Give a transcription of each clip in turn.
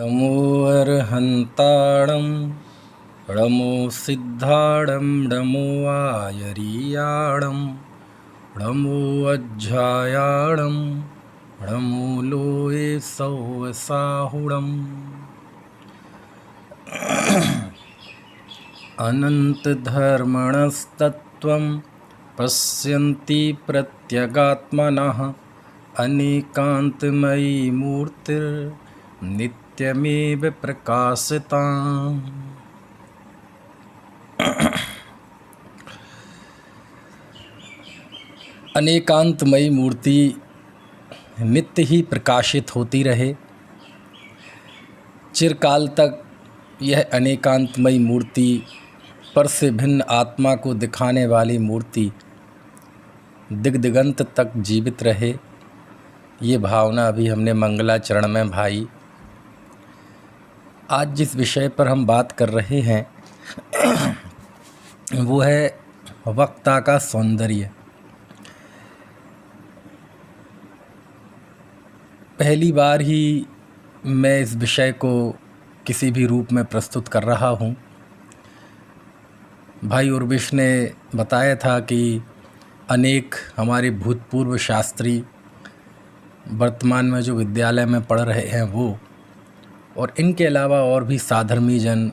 णमो अर्हन्ताणं णमो सिद्धाणं णमो आयरीयाणं णमो अज्जायाणं णमो लोये सौवसाहुणम् अनन्तधर्मणस्तत्त्वं पश्यन्ति प्रत्यगात्मनः अनेकान्तमयी मूर्तिर्नित्यमेव प्रकाशिताम्। अनेकांतमयी मूर्ति नित्य ही प्रकाशित होती रहे। चिरकाल तक यह अनेकांतमयी मूर्ति पर से भिन्न आत्मा को दिखाने वाली मूर्ति दिगंत तक जीवित रहे। ये भावना अभी हमने मंगलाचरण में भाई। आज जिस विषय पर हम बात कर रहे हैं वो है वक्ता का सौंदर्य। पहली बार ही मैं इस विषय को किसी भी रूप में प्रस्तुत कर रहा हूँ। भाई उर्विश ने बताया था कि अनेक हमारे भूतपूर्व शास्त्री वर्तमान में जो विद्यालय में पढ़ रहे हैं वो, और इनके अलावा और भी साधर्मी जन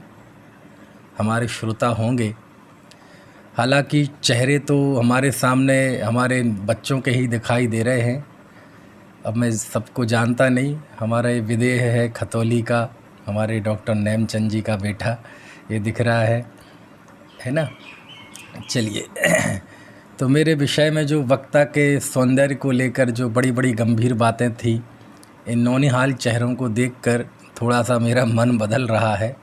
हमारे श्रोता होंगे। हालांकि चेहरे तो हमारे सामने हमारे बच्चों के ही दिखाई दे रहे हैं। अब मैं सबको जानता नहीं। हमारा ये विदेह है खतौली का, हमारे डॉक्टर नेमचंद जी का बेटा, ये दिख रहा है ना। चलिए तो मेरे विषय में जो वक्ता के सौंदर्य को लेकर जो बड़ी बड़ी गंभीर बातें थी, इन नौनिहाल चेहरों को देखकर थोड़ा सा मेरा मन बदल रहा है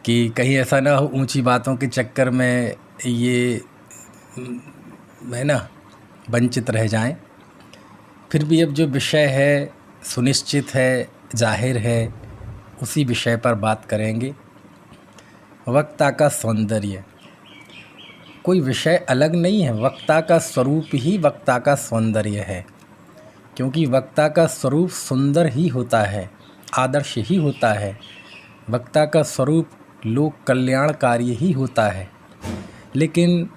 कि कहीं ऐसा ना हो ऊंची बातों के चक्कर में ये है ना वंचित रह जाएं। फिर भी अब जो विषय है सुनिश्चित है, जाहिर है, उसी विषय पर बात करेंगे। वक्ता का सौंदर्य कोई विषय अलग नहीं है, वक्ता का स्वरूप ही वक्ता का सौंदर्य है। क्योंकि वक्ता का स्वरूप सुंदर ही होता है, आदर्श ही होता है। वक्ता का स्वरूप लोक कल्याणकारी ही होता है। लेकिन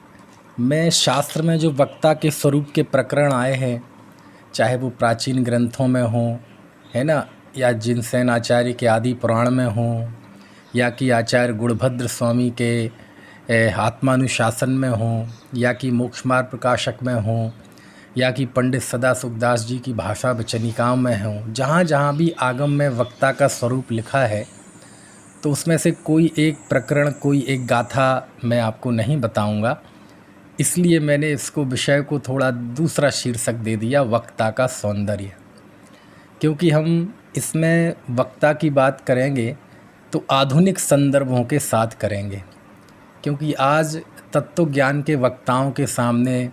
मैं शास्त्र में जो वक्ता के स्वरूप के प्रकरण आए हैं, चाहे वो प्राचीन ग्रंथों में हों, है ना, या जिनसेन आचार्य के आदि पुराण में हों, या कि आचार्य गुणभद्र स्वामी के आत्मानुशासन में हों, या कि मोक्ष मार्ग प्रकाशक में हों, या कि पंडित सदा सुखदास जी की भाषा वचनिकाओं में हों, जहाँ जहाँ भी आगम में वक्ता का स्वरूप लिखा है, तो उसमें से कोई एक प्रकरण, कोई एक गाथा मैं आपको नहीं बताऊँगा। इसलिए मैंने इसको विषय को थोड़ा दूसरा शीर्षक दे दिया, वक्ता का सौंदर्य। क्योंकि हम इसमें वक्ता की बात करेंगे तो आधुनिक संदर्भों के साथ करेंगे। क्योंकि आज तत्व ज्ञान के वक्ताओं के सामने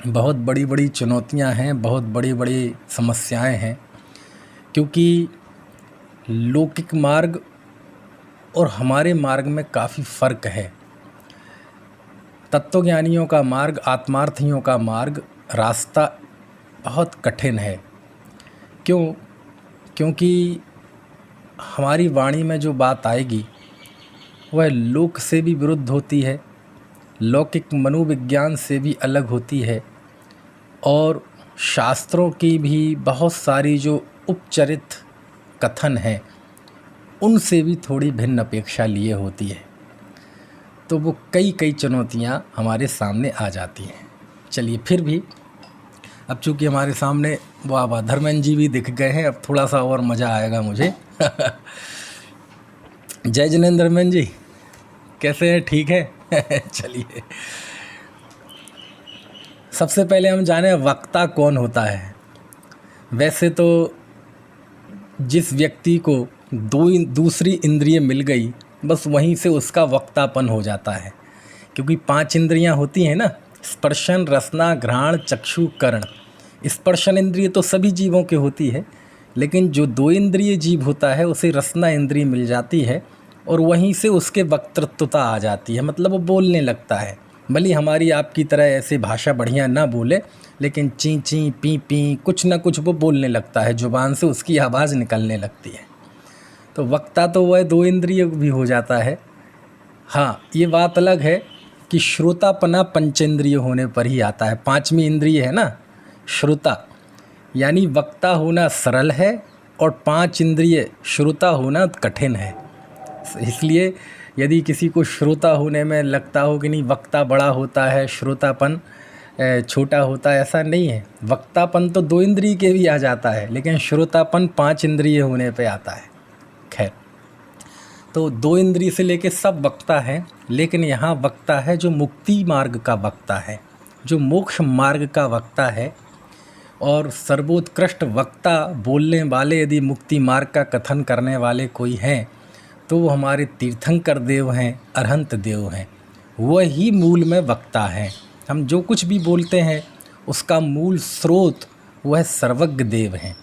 बहुत बड़ी बड़ी चुनौतियां हैं, बहुत बड़ी बड़ी समस्याएं हैं। क्योंकि लौकिक मार्ग और हमारे मार्ग में काफ़ी फ़र्क है। तत्वज्ञानियों का मार्ग, आत्मार्थियों का मार्ग, रास्ता बहुत कठिन है। क्यों? क्योंकि हमारी वाणी में जो बात आएगी वह लोक से भी विरुद्ध होती है, लौकिक मनोविज्ञान से भी अलग होती है, और शास्त्रों की भी बहुत सारी जो उपचरित कथन हैं उनसे भी थोड़ी भिन्न अपेक्षा लिए होती है। तो वो कई चुनौतियाँ हमारे सामने आ जाती हैं। चलिए, फिर भी अब चूँकि हमारे सामने वाह धर्मेंद्र जी भी दिख गए हैं, अब थोड़ा सा और मज़ा आएगा मुझे। जय जिनेंद्र धर्मेंद्र जी, कैसे हैं? ठीक है? चलिए, सबसे पहले हम जाने वक्ता कौन होता है। वैसे तो जिस व्यक्ति को दूसरी इंद्रिय मिल गई, बस वहीं से उसका वक्तापन हो जाता है। क्योंकि 5 इंद्रियां होती हैं ना, स्पर्शन, रसना, घ्राण, चक्षु, कर्ण। स्पर्शन इंद्रिय तो सभी जीवों की होती है, लेकिन जो 2 इंद्रिय जीव होता है उसे रसना इंद्रिय मिल जाती है, और वहीं से उसके वक्तृत्वता आ जाती है। मतलब वो बोलने लगता है। भले हमारी आपकी तरह ऐसे भाषा बढ़िया ना बोले, लेकिन ची ची पी पी कुछ ना कुछ वो बोलने लगता है, ज़ुबान से उसकी आवाज़ निकलने लगती है। तो वक्ता तो वह दो इंद्रिय भी हो जाता है। हाँ, ये बात अलग है कि श्रोतापना पंचेंद्रिय होने पर ही आता है। पांचवी इंद्रिय है ना श्रोता, यानी वक्ता होना सरल है और पांच इंद्रिय श्रोता होना कठिन है। इसलिए यदि किसी को श्रोता होने में लगता हो कि नहीं वक्ता बड़ा होता है, श्रोतापन छोटा होता है, ऐसा नहीं है। वक्तापन तो दो इंद्रिय के भी आ जाता है, लेकिन श्रोतापन पांच इंद्रिय होने पे आता है। खैर, तो दो इंद्रिय से लेके सब वक्ता है, लेकिन यहाँ वक्ता है जो मुक्ति मार्ग का वक्ता है, जो मोक्ष मार्ग का वक्ता है। और सर्वोत्कृष्ट वक्ता बोलने वाले यदि मुक्ति मार्ग का कथन करने वाले कोई हैं तो वो हमारे तीर्थंकर देव हैं, अरहंत देव हैं। वही मूल में वक्ता हैं। हम जो कुछ भी बोलते हैं उसका मूल स्रोत वह सर्वज्ञ देव हैं,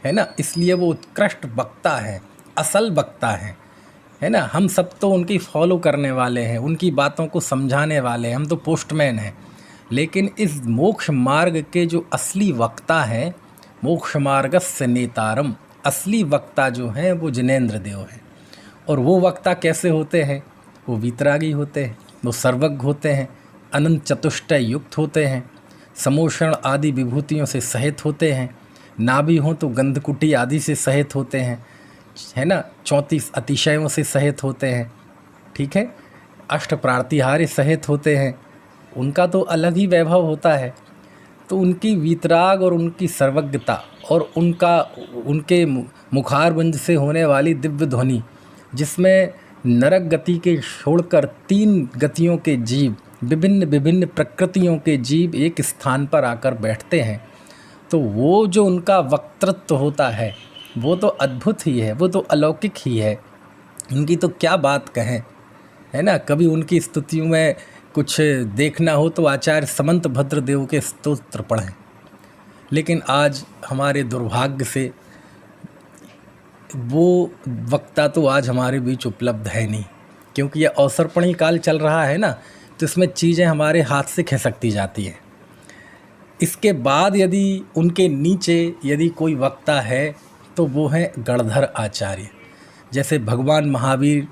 है ना। इसलिए वो उत्कृष्ट वक्ता है, असल वक्ता है ना। हम सब तो उनकी फॉलो करने वाले हैं, उनकी बातों को समझाने वाले हैं, हम तो पोस्टमैन हैं। लेकिन इस मोक्ष मार्ग के जो असली वक्ता हैं, मोक्ष मार्गस्य नेतारम, असली वक्ता जो हैं वो जिनेंद्र देव हैं। और वो वक्ता कैसे होते हैं? वो वीतरागी होते हैं, वो सर्वज्ञ होते हैं, अनंत चतुष्टय युक्त होते हैं, समोषण आदि विभूतियों से सहित होते हैं, नाभि हों तो गंधकुटी आदि से सहित होते हैं, है ना, 34 अतिशयों से सहित होते हैं, ठीक है, अष्ट प्रातिहार्य सहित होते हैं। उनका तो अलग ही वैभव होता है। तो उनकी वीतराग और उनकी सर्वज्ञता और उनके मुखारबंद से होने वाली दिव्य ध्वनि, जिसमें नरक गति के छोड़कर 3 गतियों के जीव, विभिन्न विभिन्न प्रकृतियों के जीव एक स्थान पर आकर बैठते हैं, तो वो जो उनका वक्तृत्व होता है वो तो अद्भुत ही है, वो तो अलौकिक ही है। उनकी तो क्या बात कहें, है ना। कभी उनकी स्तुतियों में कुछ देखना हो तो आचार्य समंत भद्रदेव के स्तोत्र पढ़ें। लेकिन आज हमारे दुर्भाग्य से वो वक्ता तो आज हमारे बीच उपलब्ध है नहीं, क्योंकि यह अवसरपणी काल चल रहा है ना, तो इसमें चीज़ें हमारे हाथ से खिसकती जाती हैं। इसके बाद यदि उनके नीचे यदि कोई वक्ता है तो वो हैं गणधर आचार्य। जैसे भगवान महावीर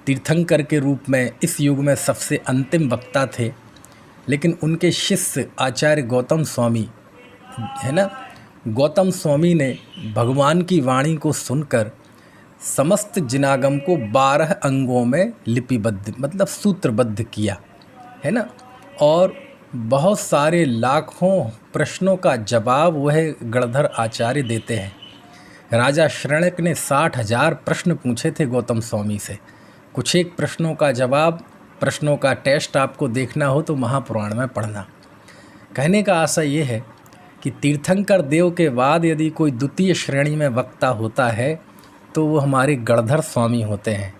तीर्थंकर के रूप में इस युग में सबसे अंतिम वक्ता थे, लेकिन उनके शिष्य आचार्य गौतम स्वामी, है ना, गौतम स्वामी ने भगवान की वाणी को सुनकर समस्त जिनागम को 12 अंगों में लिपिबद्ध, मतलब सूत्रबद्ध किया, है ना। और बहुत सारे लाखों प्रश्नों का जवाब वह गणधर आचार्य देते हैं। राजा शृणक ने 60,000 प्रश्न पूछे थे गौतम स्वामी से। कुछ एक प्रश्नों का जवाब, प्रश्नों का टेस्ट आपको देखना हो तो महापुराण में पढ़ना। कहने का आशय ये है कि तीर्थंकर देव के बाद यदि कोई द्वितीय श्रेणी में वक्ता होता है तो वो हमारे गणधर स्वामी होते हैं,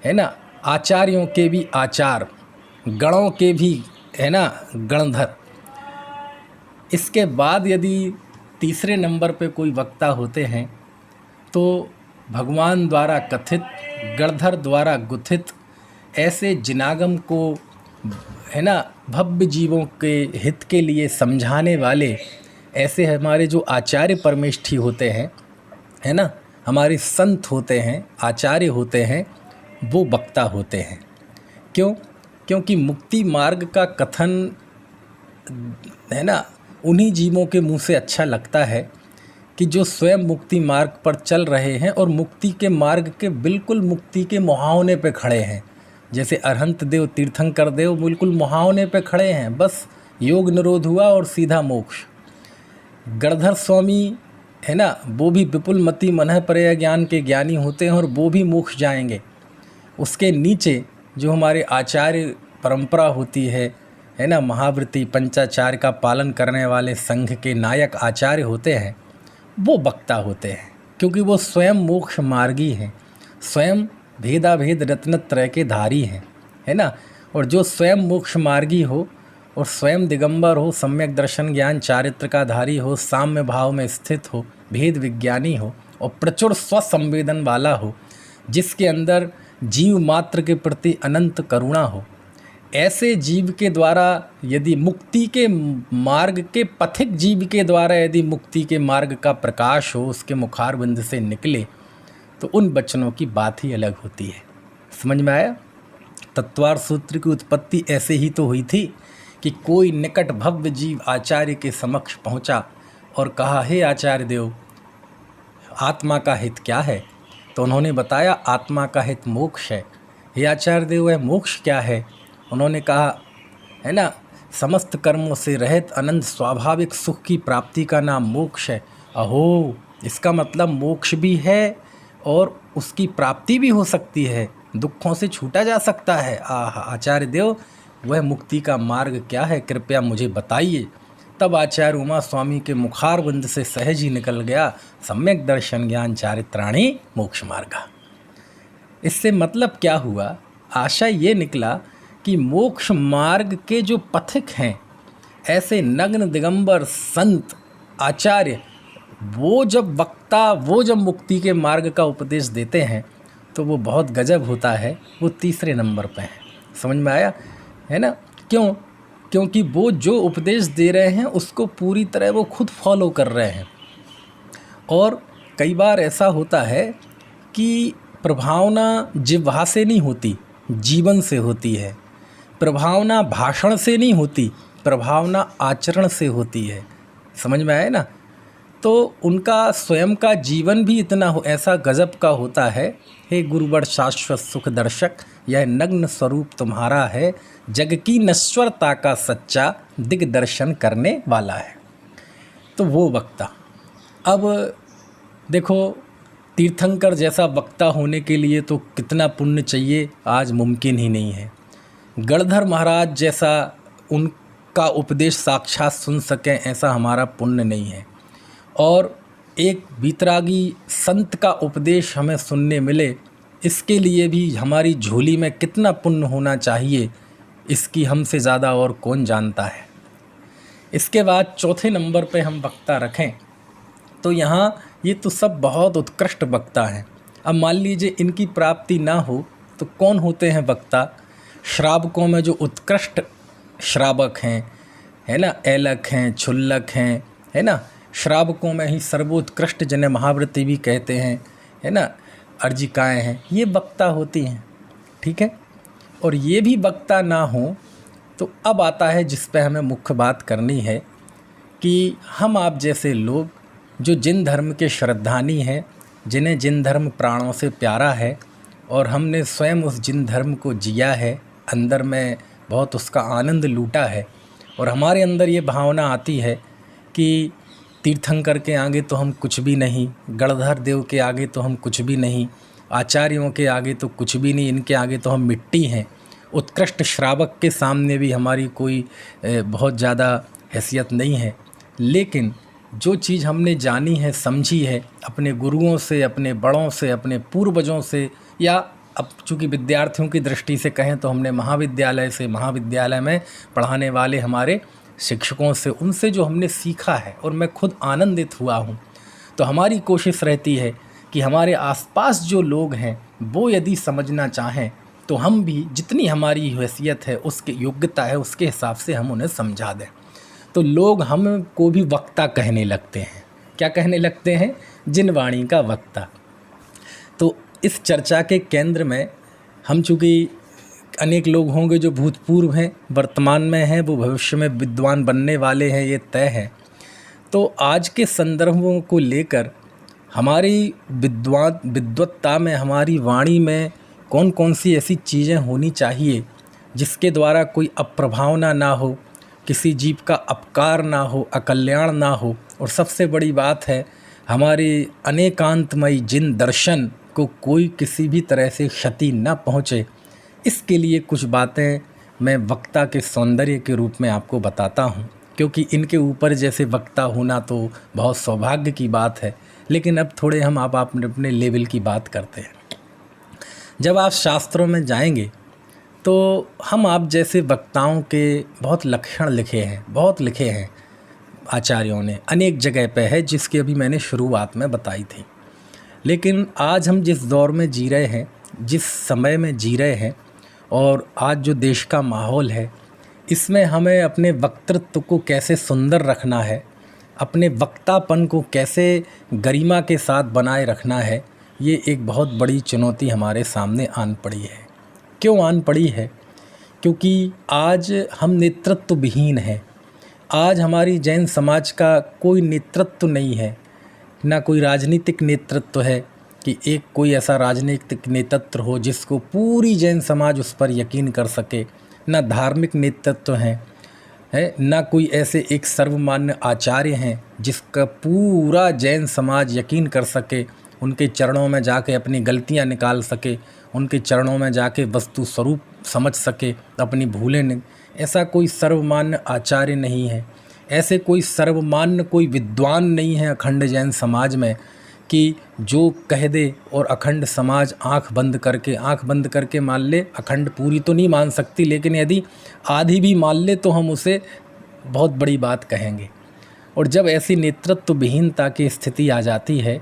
है ना। आचार्यों के भी आचार, गणों के भी, है ना, गणधर। इसके बाद यदि तीसरे नंबर पे कोई वक्ता होते हैं तो भगवान द्वारा कथित, गणधर द्वारा गुथित ऐसे जिनागम को, है ना, भव्य जीवों के हित के लिए समझाने वाले ऐसे हमारे जो आचार्य परमेष्ठी होते हैं, है ना, हमारे संत होते हैं, आचार्य होते हैं, वो वक्ता होते हैं। क्यों? क्योंकि मुक्ति मार्ग का कथन, है ना, उन्हीं जीवों के मुंह से अच्छा लगता है कि जो स्वयं मुक्ति मार्ग पर चल रहे हैं और मुक्ति के मार्ग के बिल्कुल मुक्ति के मुहावने पे खड़े हैं। जैसे अरहंत देव, तीर्थंकर देव बिल्कुल मुहावने पे खड़े हैं, बस योग निरोध हुआ और सीधा मोक्ष। गणधर स्वामी, है ना, वो भी विपुल मति मनः परय ज्ञान के ज्ञानी होते हैं और वो भी मोक्ष जाएंगे। उसके नीचे जो हमारे आचार्य परंपरा होती है ना, महावृत्ति पंचाचार्य का पालन करने वाले संघ के नायक आचार्य होते हैं, वो वक्ता होते हैं, क्योंकि वो स्वयं मोक्ष मार्गी हैं, स्वयं भेदाभेद रत्नत्रय के धारी हैं, है ना। और जो स्वयं मोक्ष मार्गी हो और स्वयं दिगंबर हो, सम्यक दर्शन ज्ञान चारित्र का धारी हो, साम्य भाव में स्थित हो, भेद विज्ञानी हो और प्रचुर स्वसंवेदन वाला हो, जिसके अंदर जीव मात्र के प्रति अनंत करुणा हो, ऐसे जीव के द्वारा यदि मुक्ति के मार्ग के पथिक जीव के द्वारा यदि मुक्ति के मार्ग का प्रकाश हो, उसके मुखारबिंद से निकले, तो उन वचनों की बात ही अलग होती है। समझ में आया? तत्वार्थ सूत्र की उत्पत्ति ऐसे ही तो हुई थी कि कोई निकट भव्य जीव आचार्य के समक्ष पहुंचा और कहा, हे आचार्य देव, आत्मा का हित क्या है? तो उन्होंने बताया, आत्मा का हित मोक्ष है। हे आचार्य देव, वह मोक्ष क्या है? उन्होंने कहा, है ना, समस्त कर्मों से रहित अनंत स्वाभाविक सुख की प्राप्ति का नाम मोक्ष है। अहो, इसका मतलब मोक्ष भी है और उसकी प्राप्ति भी हो सकती है, दुखों से छूटा जा सकता है। आचार्य देव, वह मुक्ति का मार्ग क्या है, कृपया मुझे बताइए। तब आचार्य उमा स्वामी के मुखारविंद से सहज ही निकल गया, सम्यक दर्शन ज्ञान चारित्राणी मोक्ष मार्गा। इससे मतलब क्या हुआ? आशय ये निकला कि मोक्ष मार्ग के जो पथिक हैं, ऐसे नग्न दिगंबर संत आचार्य, वो जब वक्ता, वो जब मुक्ति के मार्ग का उपदेश देते हैं तो वो बहुत गजब होता है। वो तीसरे नंबर पे है। समझ में आया? है ना? क्यों? क्योंकि वो जो उपदेश दे रहे हैं उसको पूरी तरह वो खुद फॉलो कर रहे हैं। और कई बार ऐसा होता है कि प्रभावना जिह्वा से नहीं होती, जीवन से होती है। प्रभावना भाषण से नहीं होती, प्रभावना आचरण से होती है। समझ में आया ना? तो उनका स्वयं का जीवन भी इतना ऐसा गजब का होता है। हे गुरुवर शाश्वत सुख दर्शक, यह नग्न स्वरूप तुम्हारा है, जग की नश्वरता का सच्चा दिग्दर्शन करने वाला है। तो वो वक्ता, अब देखो, तीर्थंकर जैसा वक्ता होने के लिए तो कितना पुण्य चाहिए, आज मुमकिन ही नहीं है। गणधर महाराज जैसा उनका उपदेश साक्षात सुन सकें, ऐसा हमारा पुण्य नहीं है। और एक वीतरागी संत का उपदेश हमें सुनने मिले, इसके लिए भी हमारी झोली में कितना पुण्य होना चाहिए, इसकी हमसे ज़्यादा और कौन जानता है। इसके बाद चौथे नंबर पे हम वक्ता रखें तो यहाँ ये तो सब बहुत उत्कृष्ट वक्ता हैं। अब मान लीजिए इनकी प्राप्ति ना हो तो कौन होते हैं वक्ता? श्रावकों में जो उत्कृष्ट श्रावक हैं, है ना, ऐलक हैं, छुल्लक हैं, है ना, श्रावकों में ही सर्वोत्कृष्ट जिन्हें महाव्रती भी कहते हैं, है ना, अर्जिकाएँ हैं, ये वक्ता होती हैं। ठीक है? और ये भी वक्ता ना हो तो अब आता है जिस पे हमें मुख्य बात करनी है कि हम आप जैसे लोग जो जिन धर्म के श्रद्धानी हैं, जिन्हें जिन धर्म प्राणों से प्यारा है और हमने स्वयं उस जिन धर्म को जिया है, अंदर में बहुत उसका आनंद लूटा है, और हमारे अंदर ये भावना आती है कि तीर्थंकर के आगे तो हम कुछ भी नहीं, गणधर देव के आगे तो हम कुछ भी नहीं, आचार्यों के आगे तो कुछ भी नहीं, इनके आगे तो हम मिट्टी हैं। उत्कृष्ट श्रावक के सामने भी हमारी कोई बहुत ज़्यादा हैसियत नहीं है। लेकिन जो चीज़ हमने जानी है, समझी है अपने गुरुओं से, अपने बड़ों से, अपने पूर्वजों से, या अब चूँकि विद्यार्थियों की दृष्टि से कहें तो हमने महाविद्यालय से, महाविद्यालय में पढ़ाने वाले हमारे शिक्षकों से, उनसे जो हमने सीखा है, और मैं खुद आनंदित हुआ हूँ, तो हमारी कोशिश रहती है कि हमारे आसपास जो लोग हैं वो यदि समझना चाहें तो हम भी जितनी हमारी हैसियत है, उसकी योग्यता है, उसके हिसाब से हम उन्हें समझा दें। तो लोग हमको भी वक्ता कहने लगते हैं। क्या कहने लगते हैं? जिनवाणी का वक्ता। तो इस चर्चा के केंद्र में हम, चूँकि अनेक लोग होंगे जो भूतपूर्व हैं, वर्तमान में हैं, वो भविष्य में विद्वान बनने वाले हैं, ये तय है। तो आज के संदर्भों को लेकर हमारी विद्वत्ता में, हमारी वाणी में कौन कौन सी ऐसी चीज़ें होनी चाहिए जिसके द्वारा कोई अप्रभावना ना हो, किसी जीव का अपकार ना हो, अकल्याण ना हो, और सबसे बड़ी बात है हमारे अनेकांतमयी जिन दर्शन को कोई किसी भी तरह से क्षति ना पहुँचे। इसके लिए कुछ बातें मैं वक्ता के सौंदर्य के रूप में आपको बताता हूँ, क्योंकि इनके ऊपर जैसे वक्ता होना तो बहुत सौभाग्य की बात है। लेकिन अब थोड़े हम आप अपने लेवल की बात करते हैं। जब आप शास्त्रों में जाएंगे तो हम आप जैसे वक्ताओं के बहुत लक्षण लिखे हैं, बहुत लिखे हैं आचार्यों ने, अनेक जगह पे है, जिसकी अभी मैंने शुरुआत में बताई थी। लेकिन आज हम जिस दौर में जी रहे हैं, जिस समय में जी रहे हैं, और आज जो देश का माहौल है, इसमें हमें अपने वक्तृत्व को कैसे सुंदर रखना है, अपने वक्तापन को कैसे गरिमा के साथ बनाए रखना है, ये एक बहुत बड़ी चुनौती हमारे सामने आन पड़ी है। क्यों आन पड़ी है? क्योंकि आज हम नेतृत्व विहीन हैं। आज हमारी जैन समाज का कोई नेतृत्व नहीं है, ना कोई राजनीतिक नेतृत्व है कि एक कोई ऐसा राजनीतिक नेतृत्व हो जिसको पूरी जैन समाज उस पर यकीन कर सके, ना धार्मिक नेतृत्व है ना कोई ऐसे एक सर्वमान्य आचार्य हैं जिसका पूरा जैन समाज यकीन कर सके, उनके चरणों में जाके अपनी गलतियां निकाल सके, उनके चरणों में जाके वस्तु स्वरूप समझ सके, अपनी भूलें ऐसा कोई सर्वमान्य आचार्य नहीं है। ऐसे कोई सर्वमान्य कोई विद्वान नहीं है अखंड जैन समाज में कि जो कह दे और अखंड समाज आंख बंद करके मान ले। अखंड पूरी तो नहीं मान सकती, लेकिन यदि आधी भी मान ले तो हम उसे बहुत बड़ी बात कहेंगे। और जब ऐसी नेतृत्व विहीनता की स्थिति आ जाती है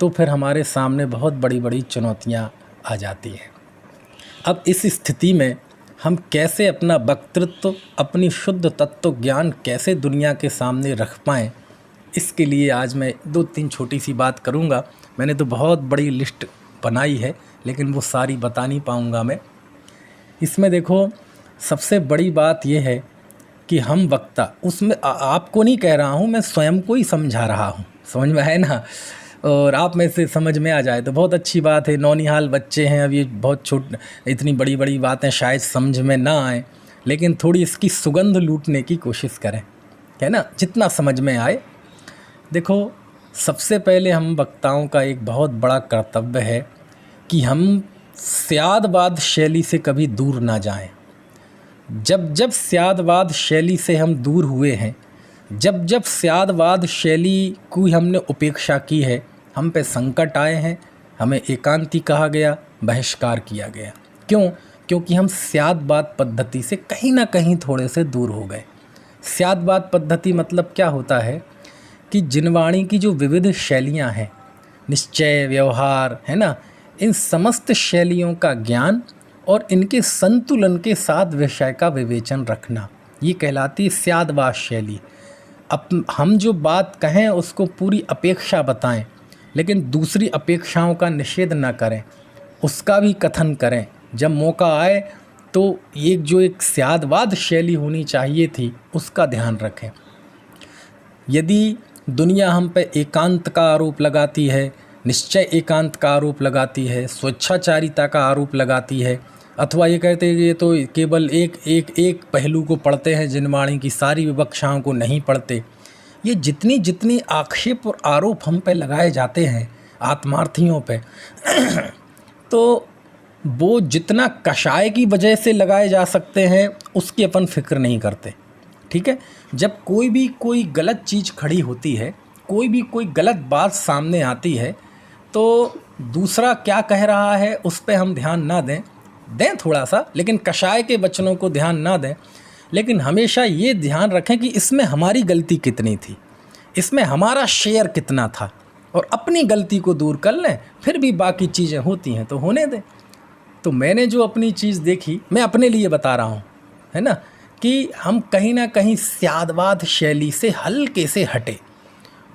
तो फिर हमारे सामने बहुत बड़ी बड़ी चुनौतियाँ आ जाती हैं। अब इस स्थिति में हम कैसे अपना वक्तृत्व, अपनी शुद्ध तत्व ज्ञान कैसे दुनिया के सामने रख पाएँ, इसके लिए आज मैं 2-3 छोटी सी बात करूँगा। मैंने तो बहुत बड़ी लिस्ट बनाई है, लेकिन वो सारी बता नहीं पाऊँगा मैं। इसमें देखो, सबसे बड़ी बात ये है कि हम वक्ता, उसमें आपको नहीं कह रहा हूँ, मैं स्वयं को ही समझा रहा हूँ। समझ में है ना? और आप में से समझ में आ जाए तो बहुत अच्छी बात है। नौनिहाल बच्चे हैं, अब ये बहुत इतनी बड़ी बड़ी बातें शायद समझ में ना आए, लेकिन थोड़ी इसकी सुगंध लूटने की कोशिश करें, है ना, जितना समझ में आए। देखो, सबसे पहले हम वक्ताओं का एक बहुत बड़ा कर्तव्य है कि हम स्यादवाद शैली से कभी दूर ना जाएं। जब जब स्यादवाद शैली से हम दूर हुए हैं, जब जब स्यादवाद शैली की हमने उपेक्षा की है, हम पे संकट आए हैं, हमें एकांती कहा गया, बहिष्कार किया गया। क्यों? क्योंकि हम स्यादवाद पद्धति से कहीं ना कहीं थोड़े से दूर हो गए। स्यादवाद पद्धति मतलब क्या होता है कि जिनवाणी की जो विविध शैलियाँ हैं, निश्चय, व्यवहार, है ना, इन समस्त शैलियों का ज्ञान और इनके संतुलन के साथ विषय का विवेचन रखना, ये कहलाती है स्यादवाद शैली। अब हम जो बात कहें उसको पूरी अपेक्षा बताएं, लेकिन दूसरी अपेक्षाओं का निषेध न करें, उसका भी कथन करें जब मौका आए। तो एक स्यादवाद शैली होनी चाहिए थी, उसका ध्यान रखें। यदि दुनिया हम पे एकांत का आरोप लगाती है, निश्चय एकांत का आरोप लगाती है, स्वेच्छाचारिता का आरोप लगाती है, अथवा ये कहते हैं कि ये तो केवल एक पहलू को पढ़ते हैं, जिनवाणी की सारी विवक्षाओं को नहीं पढ़ते, ये जितनी आक्षेप और आरोप हम पे लगाए जाते हैं आत्मार्थियों पे तो वो जितना कषाय की वजह से लगाए जा सकते हैं उसकी अपन फिक्र नहीं करते। ठीक है, जब कोई गलत चीज़ खड़ी होती है, कोई गलत बात सामने आती है, तो दूसरा क्या कह रहा है उस पे हम ध्यान ना दें थोड़ा सा, लेकिन कषाय के वचनों को ध्यान ना दें, लेकिन हमेशा ये ध्यान रखें कि इसमें हमारी गलती कितनी थी, इसमें हमारा शेयर कितना था, और अपनी गलती को दूर कर लें। फिर भी बाकी चीज़ें होती हैं तो होने दें। तो मैंने जो अपनी चीज़ देखी, मैं अपने लिए बता रहा हूँ, है ना, कि हम कहीं ना कहीं स्यादवाद शैली से हल्के से हटे,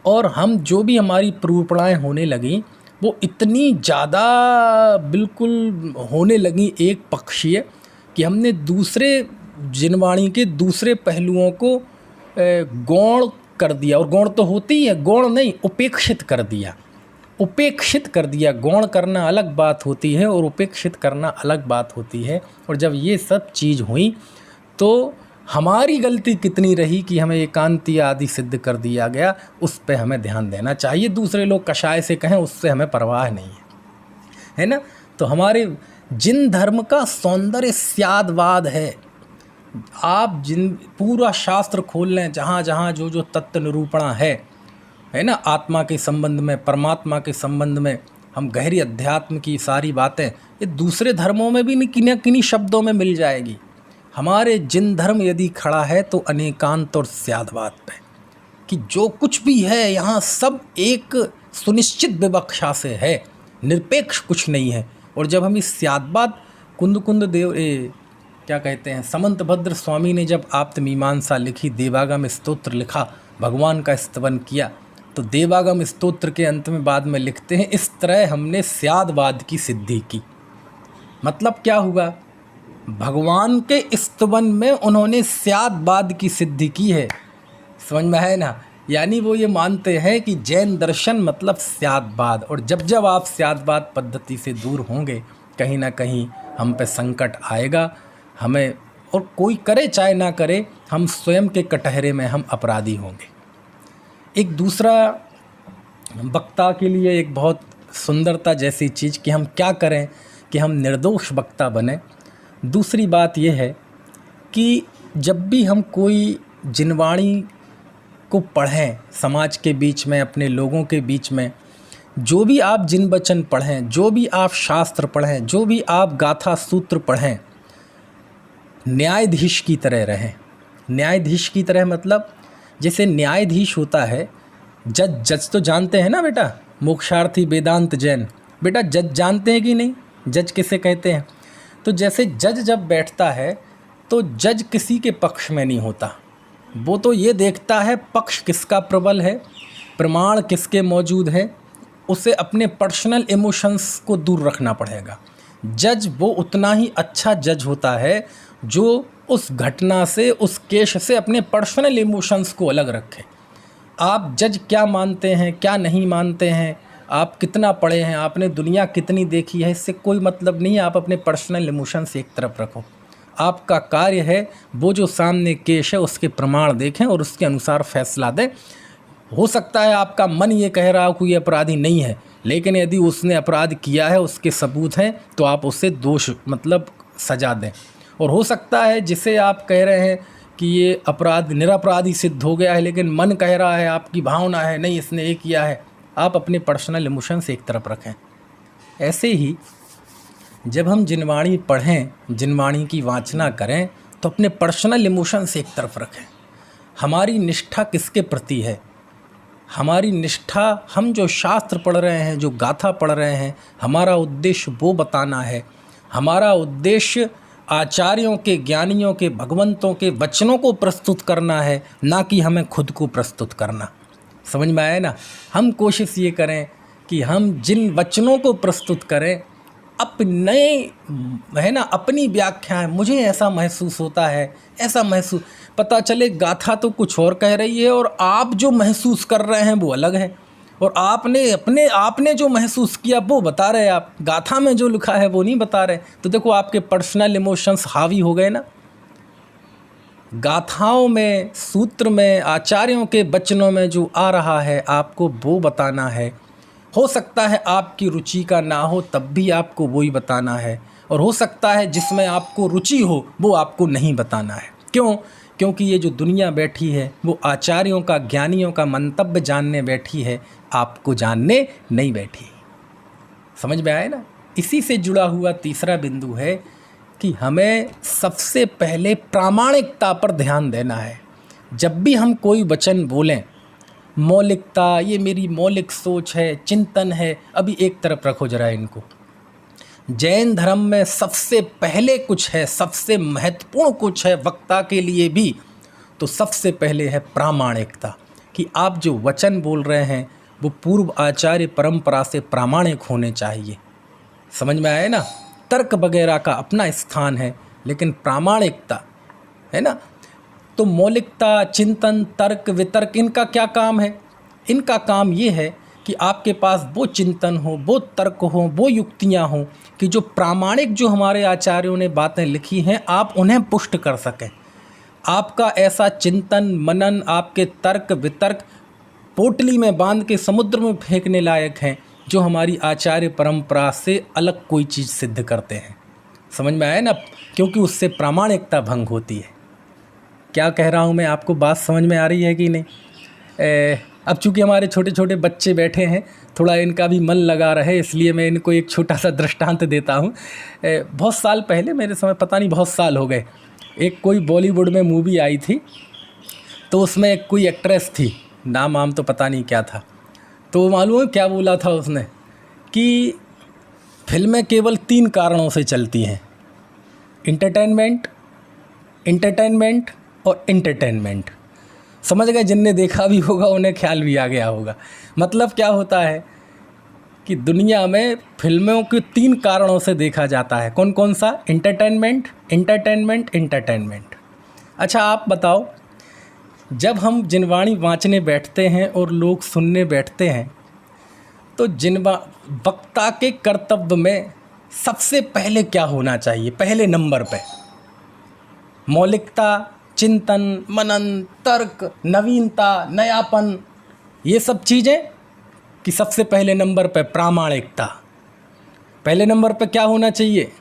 और हम जो भी हमारी प्रूपणाएँ होने लगीं वो इतनी ज़्यादा बिल्कुल होने लगी एक पक्षीय कि हमने दूसरे जिनवाणी के दूसरे पहलुओं को गौण कर दिया। और गौण तो होती है, गौण नहीं, उपेक्षित कर दिया। गौण करना अलग बात होती है और उपेक्षित करना अलग बात होती है। और जब ये सब चीज़ हुई तो हमारी गलती कितनी रही कि हमें एकांती आदि सिद्ध कर दिया गया, उस पे हमें ध्यान देना चाहिए। दूसरे लोग कषाय से कहें, उससे हमें परवाह नहीं है ना। तो हमारे जिन धर्म का सौंदर्य स्यादवाद है, आप जिन पूरा शास्त्र खोल लें, जहाँ जहाँ जो तत्व निरूपणा है ना, आत्मा के संबंध में, परमात्मा के संबंध में, हम गहरी अध्यात्म की सारी बातें ये दूसरे धर्मों में भी किन्हीं शब्दों में मिल जाएगी। हमारे जिन धर्म यदि खड़ा है तो अनेकांत और स्यादवाद पे, कि जो कुछ भी है यहाँ सब एक सुनिश्चित विवक्षा से है, निरपेक्ष कुछ नहीं है। और जब हम इस स्यादवाद कुंद देव क्या कहते हैं, समंत भद्र स्वामी ने जब आप्त मीमांसा लिखी, देवागम स्तोत्र लिखा, भगवान का स्तवन किया, तो देवागम स्तोत्र के अंत में बाद में लिखते हैं, इस तरह हमने स्यादवाद की सिद्धि की। मतलब क्या हुआ, भगवान के स्तवन में उन्होंने स्यादवाद की सिद्धि की है। समझ में है ना। यानी वो ये मानते हैं कि जैन दर्शन मतलब स्यादवाद, और जब जब आप स्यादवाद पद्धति से दूर होंगे, कहीं ना कहीं हम पे संकट आएगा, हमें, और कोई करे चाहे ना करे, हम स्वयं के कटहरे में हम अपराधी होंगे। एक दूसरा वक्ता के लिए एक बहुत सुंदरता जैसी चीज़ कि हम क्या करें कि हम निर्दोष वक्ता बने। दूसरी बात यह है कि जब भी हम कोई जिनवाणी को पढ़ें समाज के बीच में, अपने लोगों के बीच में, जो भी आप जिन वचन पढ़ें, जो भी आप शास्त्र पढ़ें, जो भी आप गाथा सूत्र पढ़ें, न्यायाधीश की तरह रहें। न्यायाधीश की तरह मतलब जैसे न्यायाधीश होता है, जज तो जानते हैं ना बेटा, मोक्षार्थी वेदांत जैन, बेटा जज जानते हैं कि नहीं, जज किसे कहते हैं। तो जैसे जज जब बैठता है तो जज किसी के पक्ष में नहीं होता, वो तो ये देखता है पक्ष किसका प्रबल है, प्रमाण किसके मौजूद है, उसे अपने पर्सनल इमोशंस को दूर रखना पड़ेगा। जज वो उतना ही अच्छा जज होता है जो उस घटना से, उस केस से अपने पर्सनल इमोशंस को अलग रखे। आप जज क्या मानते हैं, क्या नहीं मानते हैं, आप कितना पढ़े हैं, आपने दुनिया कितनी देखी है, इससे कोई मतलब नहीं है। आप अपने पर्सनल इमोशंस एक तरफ रखो। आपका कार्य है वो जो सामने केस है उसके प्रमाण देखें और उसके अनुसार फैसला दें। हो सकता है आपका मन ये कह रहा हो कि ये अपराधी नहीं है, लेकिन यदि उसने अपराध किया है, उसके सबूत हैं, तो आप उससे दोष मतलब सजा दें। और हो सकता है जिसे आप कह रहे हैं कि ये अपराध निरपराधी सिद्ध हो गया है, लेकिन मन कह रहा है, आपकी भावना है नहीं इसने ये किया है, आप अपने पर्सनल इमोशंस एक तरफ रखें। ऐसे ही जब हम जिनवाणी पढ़ें, जिनवाणी की वाचना करें, तो अपने पर्सनल इमोशंस एक तरफ रखें। हमारी निष्ठा किसके प्रति है, हमारी निष्ठा, हम जो शास्त्र पढ़ रहे हैं, जो गाथा पढ़ रहे हैं, हमारा उद्देश्य वो बताना है। हमारा उद्देश्य आचार्यों के, ज्ञानियों के, भगवंतों के वचनों को प्रस्तुत करना है, ना कि हमें खुद को प्रस्तुत करना। समझ में आया ना। हम कोशिश ये करें कि हम जिन वचनों को प्रस्तुत करें, अपने है ना, अपनी व्याख्या है, मुझे ऐसा महसूस होता है, ऐसा महसूस, पता चले गाथा तो कुछ और कह रही है और आप जो महसूस कर रहे हैं वो अलग है, और आपने जो महसूस किया वो बता रहे, आप गाथा में जो लिखा है वो नहीं बता रहे। तो देखो आपके पर्सनल इमोशंस हावी हो गए ना। गाथाओं में, सूत्र में, आचार्यों के वचनों में जो आ रहा है आपको वो बताना है। हो सकता है आपकी रुचि का ना हो, तब भी आपको वही बताना है, और हो सकता है जिसमें आपको रुचि हो वो आपको नहीं बताना है। क्यों? क्योंकि ये जो दुनिया बैठी है वो आचार्यों का, ज्ञानियों का मंतव्य जानने बैठी है, आपको जानने नहीं बैठी। समझ में आए ना। इसी से जुड़ा हुआ तीसरा बिंदु है कि हमें सबसे पहले प्रामाणिकता पर ध्यान देना है। जब भी हम कोई वचन बोलें, मौलिकता, ये मेरी मौलिक सोच है, चिंतन है, अभी एक तरफ रखो जरा इनको। जैन धर्म में सबसे पहले कुछ है, सबसे महत्वपूर्ण कुछ है वक्ता के लिए भी, तो सबसे पहले है प्रामाणिकता, कि आप जो वचन बोल रहे हैं वो पूर्व आचार्य परंपरा से प्रामाणिक होने चाहिए। समझ में आए ना। तर्क वगैरह का अपना स्थान है, लेकिन प्रामाणिकता है ना। तो मौलिकता, चिंतन, तर्क, वितर्क, इनका क्या काम है? इनका काम ये है कि आपके पास वो चिंतन हो, वो तर्क हो, वो युक्तियाँ हों कि जो प्रामाणिक, जो हमारे आचार्यों ने बातें लिखी हैं, आप उन्हें पुष्ट कर सकें। आपका ऐसा चिंतन, मनन, आपके तर्क वितर्क पोटली में बांध के समुद्र में फेंकने लायक हैं, जो हमारी आचार्य परंपरा से अलग कोई चीज़ सिद्ध करते हैं। समझ में आया ना। क्योंकि उससे प्रामाणिकता भंग होती है। क्या कह रहा हूँ मैं, आपको बात समझ में आ रही है कि नहीं? अब चूँकि हमारे छोटे छोटे बच्चे बैठे हैं, थोड़ा इनका भी मन लगा रहे, इसलिए मैं इनको एक छोटा सा दृष्टांत देता हूँ। बहुत साल पहले, मेरे समय पता नहीं बहुत साल हो गए, एक कोई बॉलीवुड में मूवी आई थी, तो उसमें एक कोई एक्ट्रेस थी, नाम तो पता नहीं क्या था। तो मालूम है क्या बोला था उसने, कि फिल्में केवल 3 कारणों से चलती हैं, एंटरटेनमेंट और एंटरटेनमेंट। समझ गए? जिनने देखा भी होगा उन्हें ख्याल भी आ गया होगा। मतलब क्या होता है कि दुनिया में फिल्मों को 3 कारणों से देखा जाता है। कौन कौन सा? Entertainment, entertainment, entertainment. अच्छा आप बताओ, जब हम जिनवाणी वाँचने बैठते हैं और लोग सुनने बैठते हैं तो वक्ता के कर्तव्य में सबसे पहले क्या होना चाहिए? पहले नंबर पे मौलिकता, चिंतन, मनन, तर्क, नवीनता, नयापन, ये सब चीज़ें, कि सबसे पहले नंबर पे प्रामाणिकता? पहले नंबर पे क्या होना चाहिए?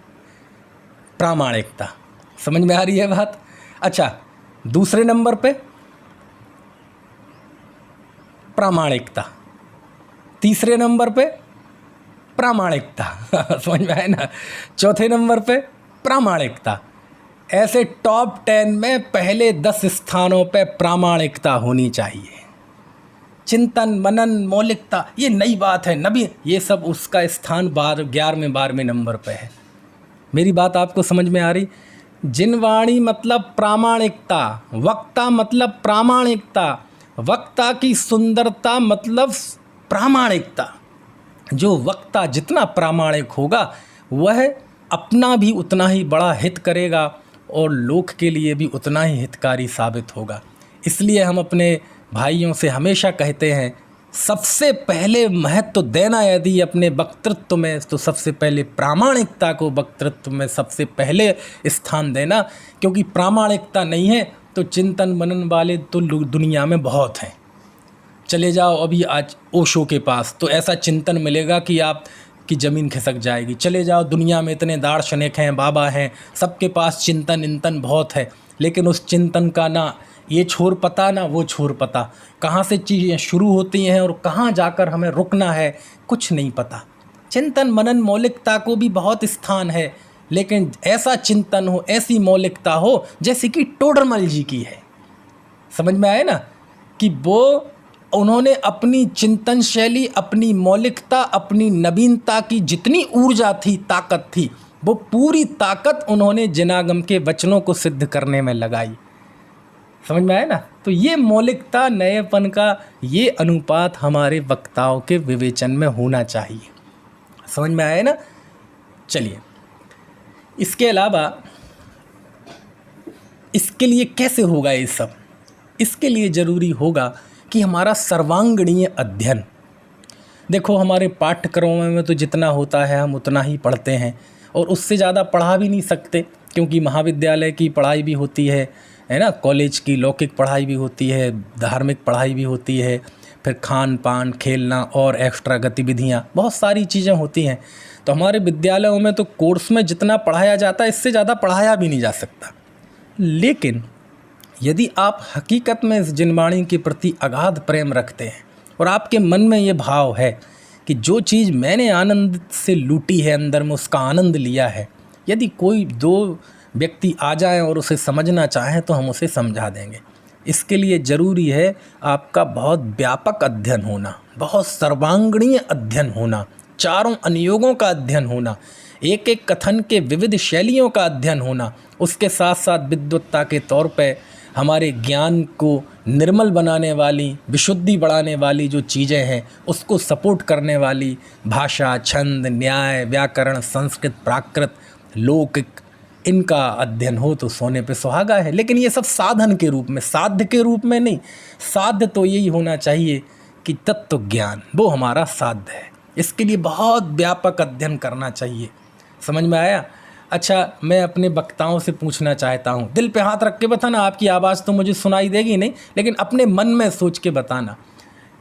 प्रामाणिकता। समझ में आ रही है बात? अच्छा, दूसरे नंबर पे प्रामाणिकता, तीसरे नंबर पे प्रामाणिकता समझ में आए ना? चौथे नंबर पे प्रामाणिकता। ऐसे टॉप 10 में पहले 10 स्थानों पे प्रामाणिकता होनी चाहिए। चिंतन, मनन, मौलिकता, ये नई बात है, नबी, ये सब उसका स्थान 11वें 12वें नंबर पे है। मेरी बात आपको समझ में आ रही? जिनवाणी मतलब प्रामाणिकता, वक्ता मतलब प्रामाणिकता, वक्ता की सुंदरता मतलब प्रामाणिकता। जो वक्ता जितना प्रामाणिक होगा वह अपना भी उतना ही बड़ा हित करेगा और लोक के लिए भी उतना ही हितकारी साबित होगा। इसलिए हम अपने भाइयों से हमेशा कहते हैं, सबसे पहले महत्व देना यदि अपने वक्तृत्व में, तो सबसे पहले प्रामाणिकता को वक्तृत्व में सबसे पहले स्थान देना। क्योंकि प्रामाणिकता नहीं है तो चिंतन मनन वाले तो दुनिया में बहुत हैं। चले जाओ अभी आज ओशो के पास, तो ऐसा चिंतन मिलेगा कि आप की ज़मीन खिसक जाएगी। चले जाओ, दुनिया में इतने दार्शनिक हैं, बाबा हैं, सबके पास चिंतन इंतन बहुत है, लेकिन उस चिंतन का ना ये छोर पता ना वो छोर पता, कहाँ से चीज़ें शुरू होती हैं और कहाँ जाकर हमें रुकना है कुछ नहीं पता। चिंतन मनन मौलिकता को भी बहुत स्थान है, लेकिन ऐसा चिंतन हो, ऐसी मौलिकता हो जैसे कि टोडरमल जी की है। समझ में आए ना? कि वो उन्होंने अपनी चिंतन शैली, अपनी मौलिकता, अपनी नवीनता की जितनी ऊर्जा थी, ताकत थी, वो पूरी ताकत उन्होंने जिनागम के वचनों को सिद्ध करने में लगाई। समझ में आया ना? तो ये मौलिकता, नएपन का ये अनुपात हमारे वक्ताओं के विवेचन में होना चाहिए। समझ में आया ना? चलिए, इसके अलावा इसके लिए कैसे होगा ये सब? इसके लिए ज़रूरी होगा कि हमारा सर्वांगीण अध्ययन। देखो, हमारे पाठ्यक्रमों में तो जितना होता है हम उतना ही पढ़ते हैं और उससे ज़्यादा पढ़ा भी नहीं सकते, क्योंकि महाविद्यालय की पढ़ाई भी होती है ना, कॉलेज की लौकिक पढ़ाई भी होती है, धार्मिक पढ़ाई भी होती है, फिर खान पान, खेलना और एक्स्ट्रा गतिविधियाँ, बहुत सारी चीज़ें होती हैं। तो हमारे विद्यालयों में तो कोर्स में जितना पढ़ाया जाता है इससे ज़्यादा पढ़ाया भी नहीं जा सकता। लेकिन यदि आप हकीकत में इस जिनवाणी के प्रति अगाध प्रेम रखते हैं और आपके मन में ये भाव है कि जो चीज़ मैंने आनंद से लूटी है, अंदर में उसका आनंद लिया है, यदि कोई 2 व्यक्ति आ जाएं और उसे समझना चाहें तो हम उसे समझा देंगे। इसके लिए ज़रूरी है आपका बहुत व्यापक अध्ययन होना, बहुत सर्वांगीण अध्ययन होना, चारों अनुयोगों का अध्ययन होना, एक एक कथन के विविध शैलियों का अध्ययन होना, उसके साथ साथ विद्वत्ता के तौर पे हमारे ज्ञान को निर्मल बनाने वाली, विशुद्धि बढ़ाने वाली जो चीज़ें हैं उसको सपोर्ट करने वाली भाषा, छंद, न्याय, व्याकरण, संस्कृत, प्राकृत, लौकिक, इनका अध्ययन हो तो सोने पे सुहागा है। लेकिन ये सब साधन के रूप में, साध्य के रूप में नहीं। साध्य तो यही होना चाहिए कि तत्व ज्ञान, वो हमारा साध्य है। इसके लिए बहुत व्यापक अध्ययन करना चाहिए। समझ में आया? अच्छा, मैं अपने वक्ताओं से पूछना चाहता हूँ, दिल पे हाथ रख के बताना, आपकी आवाज़ तो मुझे सुनाई देगी नहीं, लेकिन अपने मन में सोच के बताना,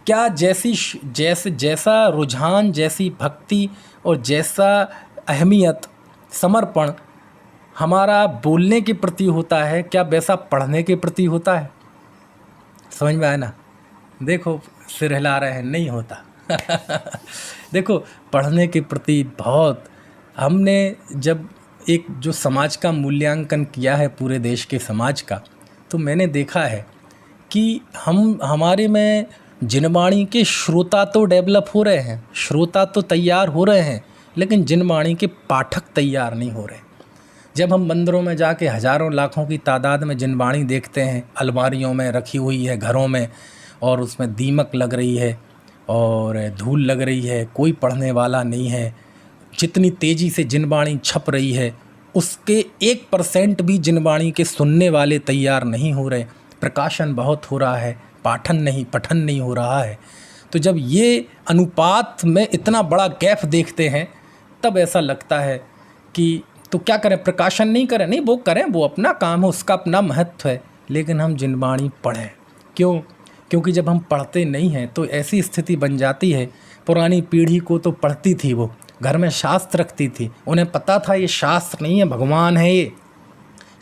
क्या जैसा रुझान, जैसी भक्ति और जैसा अहमियत, समर्पण हमारा बोलने के प्रति होता है, क्या वैसा पढ़ने के प्रति होता है? समझ में आया ना? देखो, सिर हिला रहे हैं, नहीं होता देखो, पढ़ने के प्रति बहुत, हमने जब एक जो समाज का मूल्यांकन किया है पूरे देश के समाज का, तो मैंने देखा है कि हमारे में जिनवाणी के श्रोता तो डेवलप हो रहे हैं, श्रोता तो तैयार हो रहे हैं, लेकिन जिनवाणी के पाठक तैयार नहीं हो रहे। जब हम मंदिरों में जाके हज़ारों लाखों की तादाद में जिनवाणी देखते हैं, अलमारियों में रखी हुई है घरों में, और उसमें दीमक लग रही है और धूल लग रही है, कोई पढ़ने वाला नहीं है, जितनी तेज़ी से जिनवाणी छप रही है उसके 1% भी जिनवाणी के सुनने वाले तैयार नहीं हो रहे। प्रकाशन बहुत हो रहा है, पठन नहीं हो रहा है। तो जब ये अनुपात में इतना बड़ा गैप देखते हैं तब ऐसा लगता है कि तो क्या करें, प्रकाशन नहीं करें? नहीं, वो करें, वो अपना काम है, उसका अपना महत्व है, लेकिन हम जिनवाणी पढ़ें। क्यों? क्योंकि जब हम पढ़ते नहीं हैं तो ऐसी स्थिति बन जाती है। पुरानी पीढ़ी को तो पढ़ती थी, वो घर में शास्त्र रखती थी, उन्हें पता था ये शास्त्र नहीं है, भगवान है ये,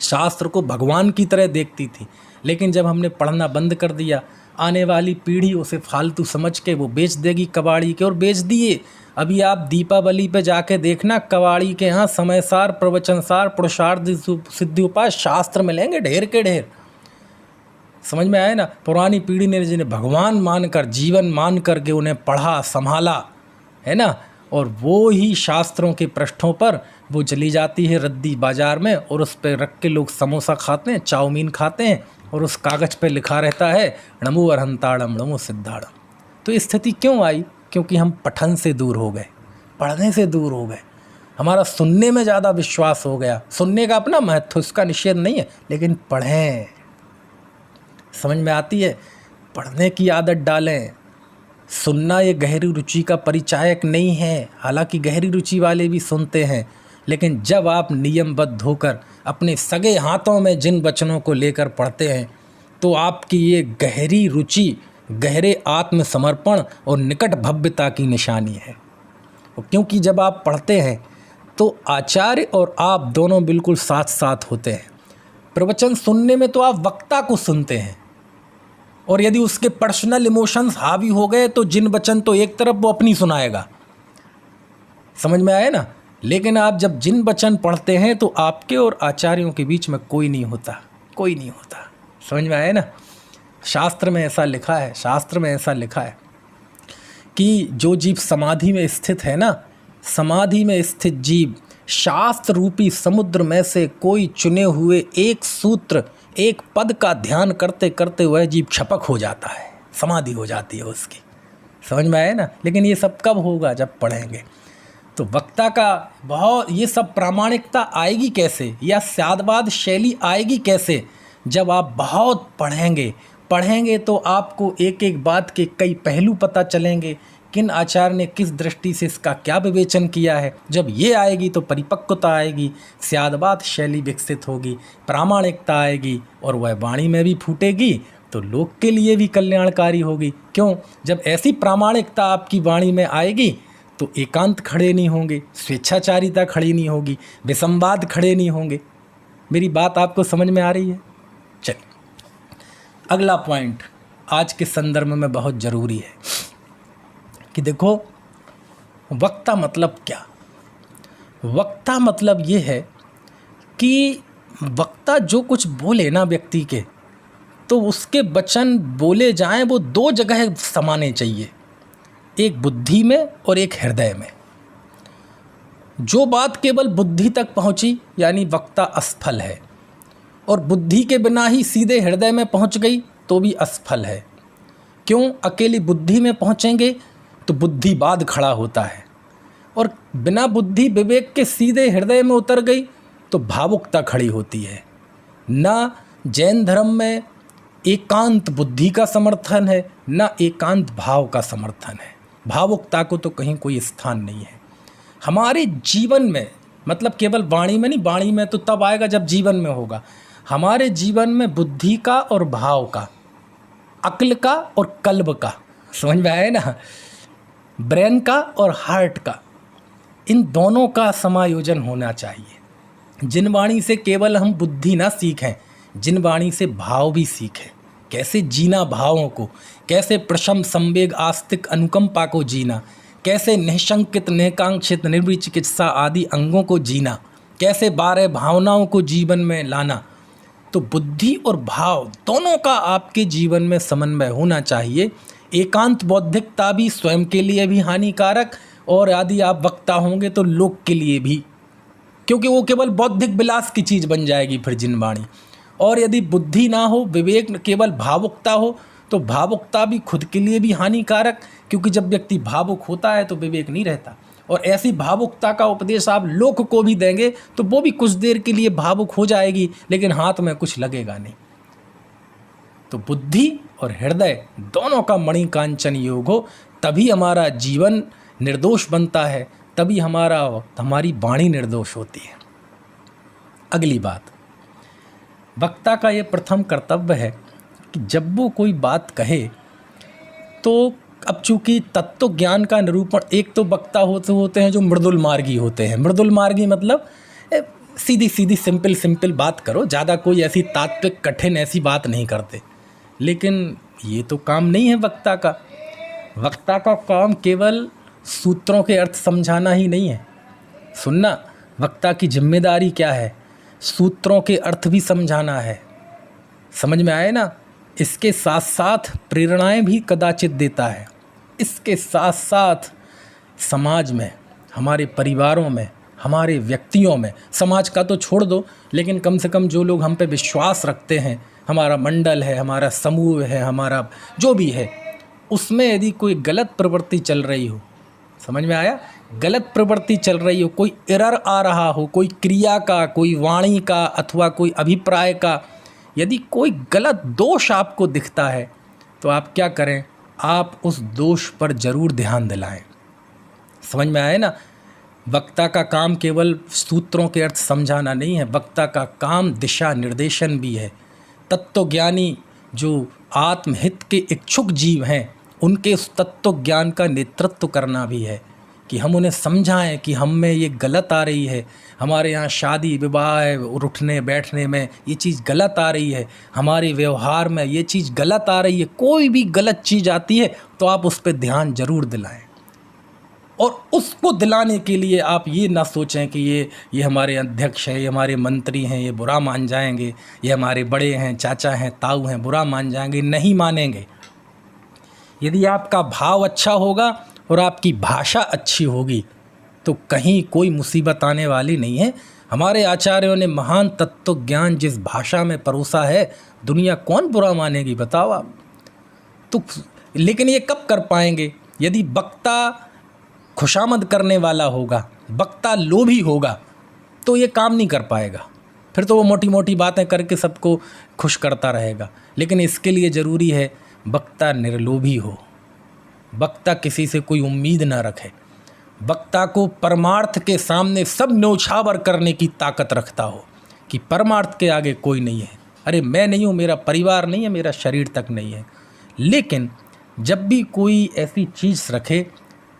शास्त्र को भगवान की तरह देखती थी। लेकिन जब हमने पढ़ना बंद कर दिया, आने वाली पीढ़ी उसे फालतू समझ के वो बेच देगी कबाड़ी के, और बेच दिए। अभी आप दीपावली पे जाके देखना, कबाड़ी के यहाँ समयसार, प्रवचनसार, पुरुषार्थ सिद्धि उपाय शास्त्र मिलेंगे ढेर के ढेर। समझ में आए ना? पुरानी पीढ़ी ने जिन्हें भगवान मानकर, जीवन मान करके उन्हें पढ़ा, संभाला, है ना, और वो ही शास्त्रों के पृष्ठों पर वो चली जाती है रद्दी बाज़ार में, और उस पर रख के लोग समोसा खाते हैं, चाउमीन खाते हैं, और उस कागज़ पे लिखा रहता है नमो अरहंताड़म नमो सिद्धाड़म। तो स्थिति क्यों आई? क्योंकि हम पठन से दूर हो गए, पढ़ने से दूर हो गए, हमारा सुनने में ज़्यादा विश्वास हो गया। सुनने का अपना महत्व, उसका निषेध नहीं है, लेकिन पढ़ें। समझ में आती है? पढ़ने की आदत डालें। सुनना ये गहरी रुचि का परिचायक नहीं है, हालांकि गहरी रुचि वाले भी सुनते हैं, लेकिन जब आप नियमबद्ध होकर अपने सगे हाथों में जिन वचनों को लेकर पढ़ते हैं तो आपकी ये गहरी रुचि, गहरे आत्मसमर्पण और निकट भव्यता की निशानी है। क्योंकि जब आप पढ़ते हैं तो आचार्य और आप दोनों बिल्कुल साथ साथ होते हैं। प्रवचन सुनने में तो आप वक्ता को सुनते हैं, और यदि उसके पर्सनल इमोशंस हावी हो गए तो जिन वचन तो एक तरफ वो अपनी सुनाएगा। समझ में आए ना? लेकिन आप जब जिन वचन पढ़ते हैं तो आपके और आचार्यों के बीच में कोई नहीं होता, कोई नहीं होता। समझ में आए ना? शास्त्र में ऐसा लिखा है, शास्त्र में ऐसा लिखा है कि जो जीव समाधि में स्थित है ना, समाधि में स्थित जीव शास्त्र रूपी समुद्र में से कोई चुने हुए एक सूत्र, एक पद का ध्यान करते करते वह जीव क्षपक हो जाता है, समाधि हो जाती है उसकी। समझ में आए ना? लेकिन ये सब कब होगा? जब पढ़ेंगे। तो वक्ता का बहुत, ये सब प्रामाणिकता आएगी कैसे, या स्यादवाद शैली आएगी कैसे? जब आप बहुत पढ़ेंगे तो आपको एक एक बात के कई पहलू पता चलेंगे, किन आचार्य ने किस दृष्टि से इसका क्या विवेचन किया है। जब ये आएगी तो परिपक्वता आएगी, स्यादवाद शैली विकसित होगी, प्रामाणिकता आएगी, और वह वाणी में भी फूटेगी तो लोक के लिए भी कल्याणकारी होगी। क्यों? जब ऐसी प्रामाणिकता आपकी वाणी में आएगी तो एकांत खड़े नहीं होंगे, स्वेच्छाचारिता खड़ी नहीं होगी, विसंवाद खड़े नहीं होंगे। मेरी बात आपको समझ में आ रही है? चलिए, अगला पॉइंट आज के संदर्भ में बहुत ज़रूरी है कि देखो, वक्ता मतलब क्या? वक्ता मतलब ये है कि वक्ता जो कुछ बोले ना व्यक्ति के, तो उसके वचन बोले जाएं वो दो जगह समाने चाहिए, एक बुद्धि में और एक हृदय में। जो बात केवल बुद्धि तक पहुंची यानी वक्ता असफल है, और बुद्धि के बिना ही सीधे हृदय में पहुंच गई तो भी असफल है। क्यों? अकेली बुद्धि में पहुंचेंगे तो बुद्धिवाद खड़ा होता है, और बिना बुद्धि विवेक के सीधे हृदय में उतर गई तो भावुकता खड़ी होती है। ना जैन धर्म में एकांत बुद्धि का समर्थन है, ना एकांत भाव का समर्थन है। भावुकता को तो कहीं कोई स्थान नहीं है हमारे जीवन में। मतलब केवल वाणी में नहीं, वाणी में तो तब आएगा जब जीवन में होगा। हमारे जीवन में बुद्धि का और भाव का, अक्ल का और कल्ब का, समझ में आए ना, ब्रेन का और हार्ट का, इन दोनों का समायोजन होना चाहिए। जिन वाणी से केवल हम बुद्धि ना सीखें, जिन वाणी से भाव भी सीखें, कैसे जीना भावों को, कैसे प्रशम संवेग आस्तिक अनुकंपा को जीना, कैसे निशंकित निकांक्षित निर्विचिकित्सा आदि अंगों को जीना, कैसे 12 भावनाओं को जीवन में लाना। तो बुद्धि और भाव दोनों का आपके जीवन में समन्वय होना चाहिए। एकांत बौद्धिकता भी स्वयं के लिए भी हानिकारक, और यदि आप वक्ता होंगे तो लोक के लिए भी क्योंकि वो केवल बौद्धिक विलास की चीज़ बन जाएगी फिर जिनवाणी। और यदि बुद्धि ना हो, विवेक केवल भावुकता हो, तो भावुकता भी खुद के लिए भी हानिकारक, क्योंकि जब व्यक्ति भावुक होता है तो विवेक नहीं रहता। और ऐसी भावुकता का उपदेश आप लोक को भी देंगे तो वो भी कुछ देर के लिए भावुक हो जाएगी, लेकिन हाथ में कुछ लगेगा नहीं। तो बुद्धि और हृदय दोनों का मणिकांचन योग हो, तभी हमारा जीवन निर्दोष बनता है, तभी हमारी वाणी निर्दोष होती है। अगली बात, वक्ता का ये प्रथम कर्तव्य है कि जब वो कोई बात कहे तो अब चूँकि तत्व ज्ञान का निरूपण, एक तो वक्ता होते हैं जो मृदुल मार्गी होते हैं। मृदुल मार्गी मतलब सीधी सीधी सिंपल बात करो, ज़्यादा कोई ऐसी तात्विक कठिन ऐसी बात नहीं करते। लेकिन ये तो काम नहीं है वक्ता का। वक्ता का काम केवल सूत्रों के अर्थ समझाना ही नहीं है। सुनना, वक्ता की जिम्मेदारी क्या है? सूत्रों के अर्थ भी समझाना है। समझ में आए ना? इसके साथ साथ प्रेरणाएं भी कदाचित देता है। इसके साथ साथ समाज में, हमारे परिवारों में, हमारे व्यक्तियों में, समाज का तो छोड़ दो, लेकिन कम से कम जो लोग हम पे विश्वास रखते हैं, हमारा मंडल है, हमारा समूह है, हमारा जो भी है, उसमें यदि कोई गलत प्रवृत्ति चल रही हो, समझ में आया? गलत प्रवृत्ति चल रही हो, कोई एरर आ रहा हो, कोई क्रिया का, कोई वाणी का अथवा कोई अभिप्राय का, यदि कोई गलत दोष आपको दिखता है तो आप क्या करें? आप उस दोष पर ज़रूर ध्यान दिलाएं। समझ में आए ना? वक्ता का काम केवल सूत्रों के अर्थ समझाना नहीं है, वक्ता का काम दिशा निर्देशन भी है। तत्वज्ञानी जो आत्महित के इच्छुक जीव हैं, उनके उस तत्व ज्ञान का नेतृत्व करना भी है कि हम उन्हें समझाएं कि हम में ये गलत आ रही है, हमारे यहाँ शादी विवाह उठने बैठने में ये चीज़ गलत आ रही है, हमारे व्यवहार में ये चीज़ गलत आ रही है। कोई भी गलत चीज़ आती है तो आप उस पर ध्यान ज़रूर दिलाएं। और उसको दिलाने के लिए आप ये ना सोचें कि ये हमारे अध्यक्ष हैं, ये हमारे मंत्री हैं, ये बुरा मान जाएंगे, ये हमारे बड़े हैं, चाचा हैं, ताऊ हैं, बुरा मान जाएंगे। नहीं मानेंगे। यदि आपका भाव अच्छा होगा और आपकी भाषा अच्छी होगी तो कहीं कोई मुसीबत आने वाली नहीं है। हमारे आचार्यों ने महान तत्व ज्ञान जिस भाषा में परोसा है, दुनिया कौन बुरा मानेगी बताओ आप? तो लेकिन ये कब कर पाएंगे? यदि वक्ता खुशामद करने वाला होगा, वक्ता लोभी होगा, तो ये काम नहीं कर पाएगा। फिर तो वो मोटी मोटी बातें करके सबको खुश करता रहेगा। लेकिन इसके लिए ज़रूरी है वक्ता निर्लोभी हो, वक्ता किसी से कोई उम्मीद ना रखे, वक्ता को परमार्थ के सामने सब न्योछावर करने की ताकत रखता हो कि परमार्थ के आगे कोई नहीं है। अरे मैं नहीं हूँ, मेरा परिवार नहीं है, मेरा शरीर तक नहीं है। लेकिन जब भी कोई ऐसी चीज़ रखे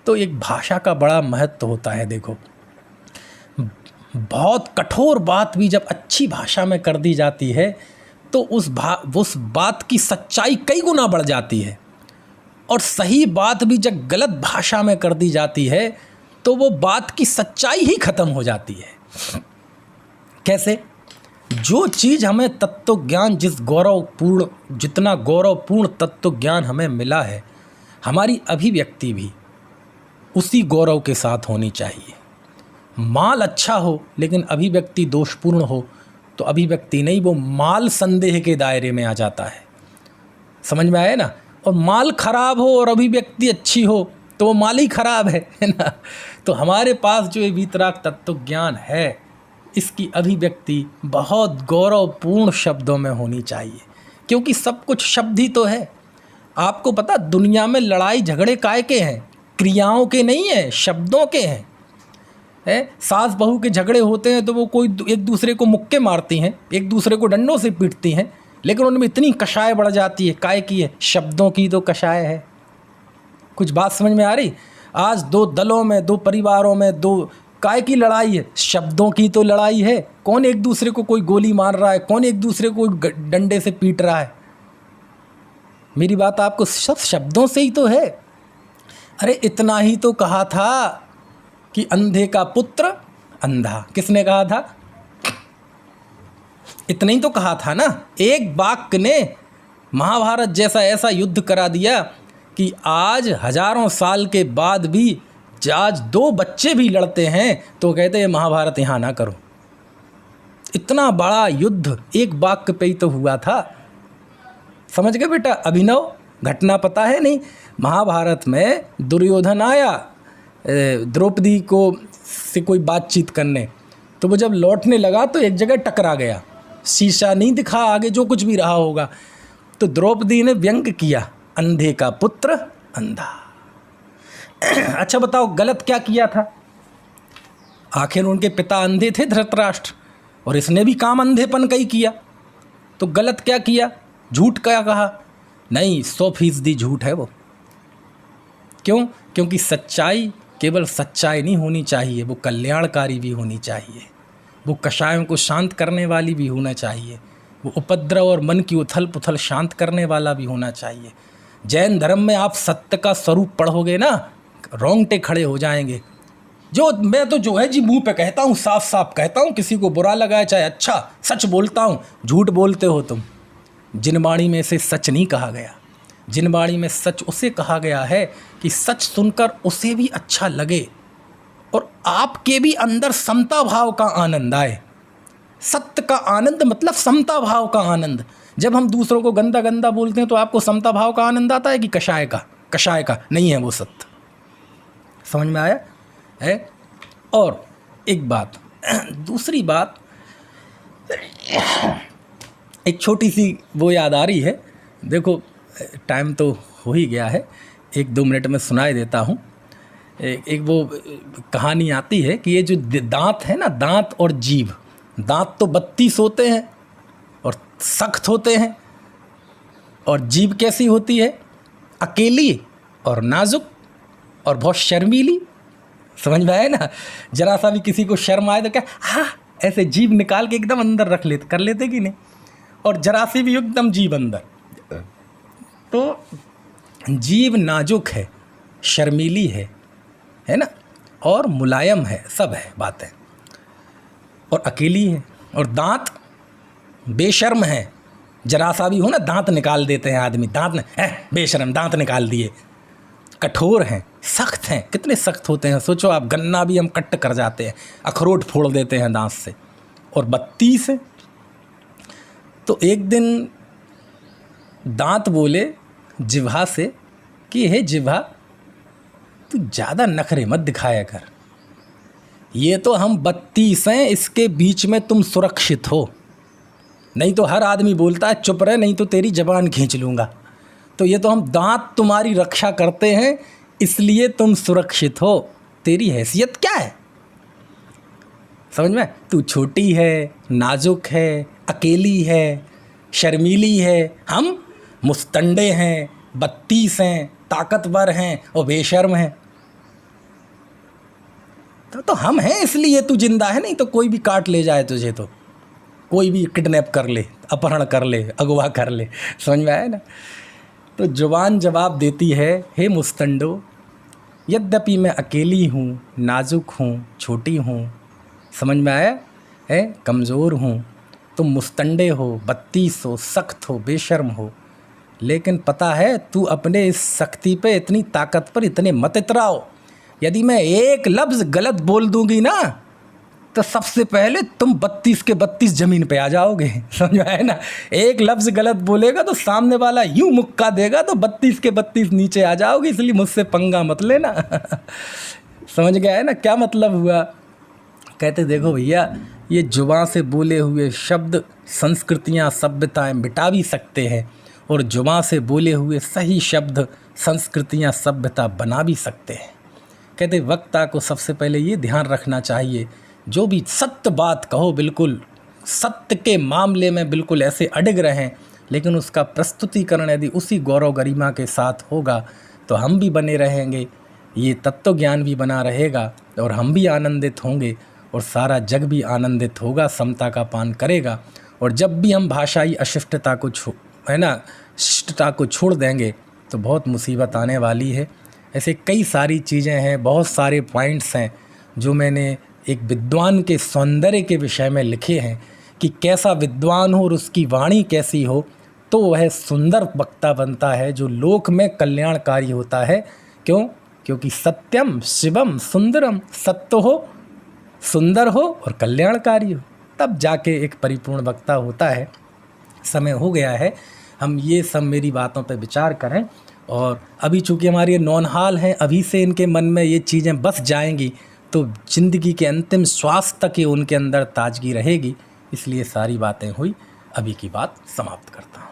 तो एक भाषा का बड़ा महत्व होता है। देखो, बहुत कठोर बात भी जब अच्छी भाषा में कर दी जाती है तो उस बात की सच्चाई कई गुना बढ़ जाती है। और सही बात भी जब गलत भाषा में कर दी जाती है तो वो बात की सच्चाई ही खत्म हो जाती है। कैसे? जो चीज़ हमें तत्व ज्ञान, जितना गौरवपूर्ण तत्व ज्ञान हमें मिला है, हमारी अभिव्यक्ति भी उसी गौरव के साथ होनी चाहिए। माल अच्छा हो लेकिन अभिव्यक्ति दोषपूर्ण हो तो अभिव्यक्ति नहीं, वो माल संदेह के दायरे में आ जाता है। समझ में आया ना? और माल खराब हो और अभिव्यक्ति अच्छी हो तो वो माल ही खराब है ना? तो हमारे पास जो ये वीतराग तत्व ज्ञान है, इसकी अभिव्यक्ति बहुत गौरवपूर्ण शब्दों में होनी चाहिए, क्योंकि सब कुछ शब्द ही तो है। आपको पता, दुनिया में लड़ाई झगड़े काय के हैं? क्रियाओं के नहीं हैं, शब्दों के हैं। सास बहू के झगड़े होते हैं तो वो कोई एक दूसरे को मुक्के मारती हैं, एक दूसरे को डंडों से पीटती हैं, लेकिन उनमें इतनी कषाय बढ़ जाती है। काय की है? शब्दों की तो कषाय है। कुछ बात समझ में आ रही? आज दो दलों में, दो परिवारों में, दो काय की लड़ाई है? शब्दों की तो लड़ाई है। कौन एक दूसरे को कोई गोली मार रहा है, कौन एक दूसरे को डंडे से पीट रहा है? मेरी बात आपको, सब शब्दों से ही तो है। अरे इतना ही तो कहा था कि अंधे का पुत्र अंधा। किसने कहा था? इतना ही तो कहा था ना। एक वाक्य ने महाभारत जैसा ऐसा युद्ध करा दिया कि आज हजारों साल के बाद भी आज 2 बच्चे भी लड़ते हैं तो कहते हैं महाभारत यहाँ ना करो। इतना बड़ा युद्ध एक वाक्य पे ही तो हुआ था। समझ गए बेटा? अभिनव घटना पता है नहीं? महाभारत में दुर्योधन आया द्रौपदी को से कोई बातचीत करने, तो वो जब लौटने लगा तो एक जगह टकरा गया, शीशा नहीं दिखा आगे जो कुछ भी रहा होगा, तो द्रौपदी ने व्यंग किया, अंधे का पुत्र अंधा। अच्छा बताओ गलत क्या किया था? आखिर उनके पिता अंधे थे धृतराष्ट्र, और इसने भी काम अंधेपन का ही किया, तो गलत क्या किया? झूठ क्या कहा? नहीं, 100% झूठ है वो। क्यों? क्योंकि सच्चाई केवल सच्चाई नहीं होनी चाहिए, वो कल्याणकारी भी होनी चाहिए, वो कषायों को शांत करने वाली भी होना चाहिए, वो उपद्रव और मन की उथल पुथल शांत करने वाला भी होना चाहिए। जैन धर्म में आप सत्य का स्वरूप पढ़ोगे ना, रोंगटे खड़े हो जाएंगे। मैं तो जो है जी मुंह पे कहता हूँ, साफ साफ कहता हूँ, किसी को बुरा लगाए चाहे अच्छा, सच बोलता हूँ। झूठ बोलते हो तुम। जिनवाणी में से सच नहीं कहा गया। जिनवाणी में सच उसे कहा गया है कि सच सुनकर उसे भी अच्छा लगे और आपके भी अंदर समता भाव का आनंद आए। सत्य का आनंद मतलब समता भाव का आनंद। जब हम दूसरों को गंदा गंदा बोलते हैं तो आपको समता भाव का आनंद आता है कि कषाय का? कषाय का नहीं है वो सत्य। समझ में आया है? और एक बात, दूसरी बात, एक छोटी सी वो याद आ रही है। देखो टाइम तो हो ही गया है, 1-2 मिनट में सुनाई देता हूँ। एक वो कहानी आती है कि ये जो दांत है ना, दांत और जीभ, दांत तो 32 होते हैं और सख्त होते हैं, और जीभ कैसी होती है? अकेली और नाजुक और बहुत शर्मीली। समझ में आया ना? जरा सा भी किसी को शर्म आए तो क्या हाँ ऐसे जीभ निकाल के एकदम अंदर रख लेते, कर लेते कि नहीं? और जरा सी भी एकदम जीभ अंदर। तो जीभ नाजुक है, शर्मीली है ना, और मुलायम है, सब है बातें, और अकेली है। और दांत बेशर्म है, जरा सा भी हो ना दांत निकाल देते हैं आदमी। दांत ने बेशर्म दांत निकाल दिए। कठोर हैं, सख्त हैं। कितने सख्त होते हैं सोचो आप, गन्ना भी हम कट कर जाते हैं, अखरोट फोड़ देते हैं दांत से। और 32 है। तो एक दिन दांत बोले जिह्वा से कि हे जिह्वा, तू ज़्यादा नखरे मत दिखाया कर, ये तो हम 32 हैं, इसके बीच में तुम सुरक्षित हो। नहीं तो हर आदमी बोलता है चुप रहे नहीं तो तेरी ज़बान खींच लूँगा। तो ये तो हम दांत तुम्हारी रक्षा करते हैं, इसलिए तुम सुरक्षित हो। तेरी हैसियत क्या है? समझ में? तू छोटी है, नाजुक है, अकेली है, शर्मीली है। हम मुस्तंडे हैं, 32 हैं, ताकतवर हैं और बेशर्म हैं। तो हम हैं इसलिए तू जिंदा है, नहीं तो कोई भी काट ले जाए तुझे, तो कोई भी किडनैप कर ले, अपहरण कर ले, अगवा कर ले। समझ में आया ना? तो जुबान जवाब देती है, हे मुस्तंडो, यद्यपि मैं अकेली हूँ, नाजुक हूँ, छोटी हूँ, समझ में आया है, कमज़ोर हूँ, तुम मुस्तंडे हो, 32 हो, सख्त हो, बेशर्म हो, लेकिन पता है तू अपने इस शक्ति पे, इतनी ताकत पर इतने मत इतराओ। यदि मैं एक लफ्ज़ गलत बोल दूंगी ना तो सबसे पहले तुम 32 के 32 ज़मीन पे आ जाओगे। समझ में आया ना? एक लफ्ज़ गलत बोलेगा तो सामने वाला यूं मुक्का देगा तो 32 के 32 नीचे आ जाओगे, इसलिए मुझसे पंगा मत लेना। समझ गया है ना क्या मतलब हुआ? कहते देखो भैया, ये जुबान से बोले हुए शब्द संस्कृतियाँ, सभ्यताएँ मिटा भी सकते हैं, और जुबान से बोले हुए सही शब्द संस्कृतियाँ, सभ्यता बना भी सकते हैं। कहते वक्ता को सबसे पहले ये ध्यान रखना चाहिए, जो भी सत्य बात कहो, बिल्कुल सत्य के मामले में बिल्कुल ऐसे अडिग रहें, लेकिन उसका प्रस्तुतिकरण यदि उसी गौरव गरिमा के साथ होगा तो हम भी बने रहेंगे, ये तत्व ज्ञान भी बना रहेगा, और हम भी आनंदित होंगे, और सारा जग भी आनंदित होगा, समता का पान करेगा। और जब भी हम भाषाई अशिष्टता को शिष्टता को छोड़ देंगे तो बहुत मुसीबत आने वाली है। ऐसे कई सारी चीज़ें हैं, बहुत सारे पॉइंट्स हैं जो मैंने एक विद्वान के सौंदर्य के विषय में लिखे हैं कि कैसा विद्वान हो और उसकी वाणी कैसी हो तो वह सुंदर वक्ता बनता है, जो लोक में कल्याणकारी होता है। क्यों? क्योंकि सत्यम शिवम सुंदरम, सत्य हो, सुंदर हो और कल्याणकारी हो, तब जाके एक परिपूर्ण वक्ता होता है। समय हो गया है हम ये सब मेरी बातों पे विचार करें, और अभी चूँकि हमारे ये नौनहाल हैं, अभी से इनके मन में ये चीज़ें बस जाएंगी तो ज़िंदगी के अंतिम श्वास तक ही उनके अंदर ताजगी रहेगी। इसलिए सारी बातें हुई, अभी की बात समाप्त करता हूँ।